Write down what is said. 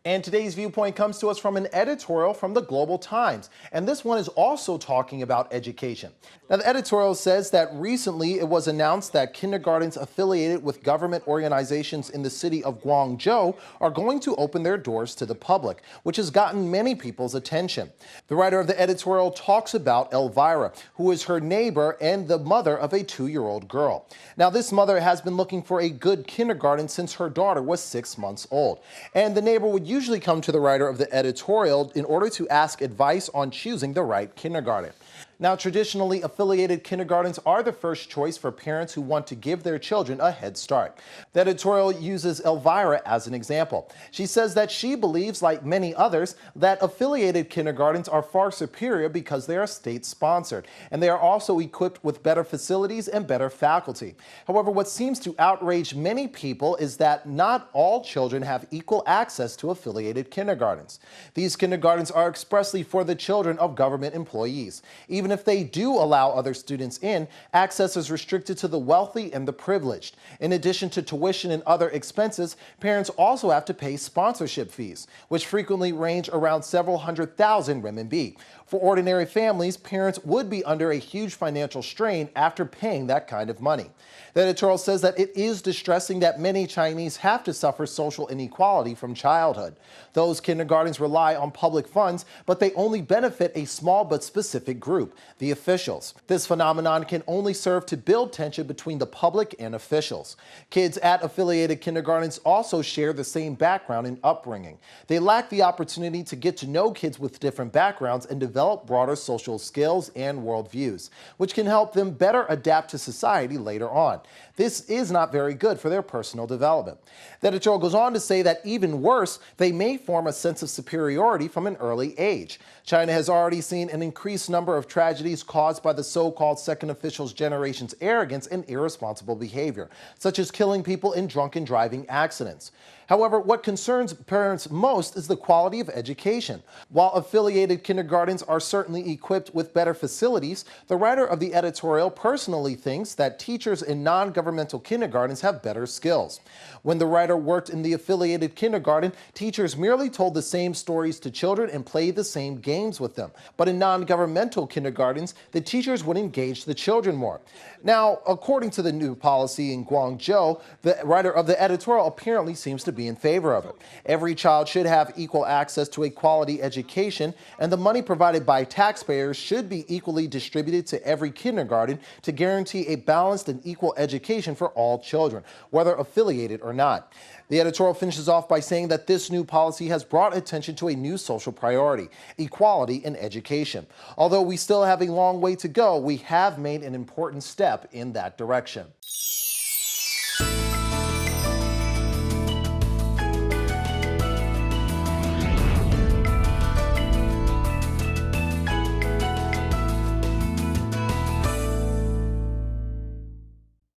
And today's viewpoint comes to us from an editorial from the Global Times. And this one is also talking about education. Now, the editorial says that recently it was announced that kindergartens affiliated with government organizations in the city of Guangzhou are going to open their doors to the public, which has gotten many people's attention. The writer of the editorial talks about Elvira, who is her neighbor and the mother of a 2-year-old girl. Now, this mother has been looking for a good kindergarten since her daughter was 6 months old. And the neighbor would usually come to the writer of the editorial in order to ask advice on choosing the right kindergarten. Now, traditionally, affiliated kindergartens are the first choice for parents who want to give their children a head start. The editorial uses Elvira as an example. She says that she believes, like many others, that affiliated kindergartens are far superior because they are state-sponsored, and they are also equipped with better facilities and better faculty. However, what seems to outrage many people is that not all children have equal access to affiliated kindergartens. These kindergartens are expressly for the children of government employees. Even if they do allow other students in, access is restricted to the wealthy and the privileged. In addition to tuition and other expenses, parents also have to pay sponsorship fees, which frequently range around several $100,000 renminbi. For ordinary families, parents would be under a huge financial strain after paying that kind of money. The editorial says that it is distressing that many Chinese have to suffer social inequality from childhood. Those kindergartens rely on public funds, but they only benefit a small but specific group, the officials. This phenomenon can only serve to build tension between the public and officials. Kids at affiliated kindergartens also share the same background and upbringing. They lack the opportunity to get to know kids with different backgrounds and develop broader social skills and worldviews, which can help them better adapt to society later on. This is not very good for their personal development. The editorial goes on to say that even worse, they may form a sense of superiority from an early age. China has already seen an increased number of tragedies caused by the so-called second officials' generation's arrogance and irresponsible behavior, such as killing people in drunken driving accidents. However, what concerns parents most is the quality of education. While affiliated kindergartens are certainly equipped with better facilities, the writer of the editorial personally thinks that teachers in non-governmental kindergartens have better skills. When the writer worked in the affiliated kindergarten, teachers merely told the same stories to children and played the same games with them. But in non-governmental kindergartens, the teachers would engage the children more. Now, according to the new policy in Guangzhou, the writer of the editorial apparently seems to be in favor of it. Every child should have equal access to a quality education, and the money provided by taxpayers should be equally distributed to every kindergarten to guarantee a balanced and equal education for all children, whether affiliated or not. The editorial finishes off by saying that this new policy has brought attention to a new social priority, equality in education. Although we still have a long way to go, we have made an important step in that direction.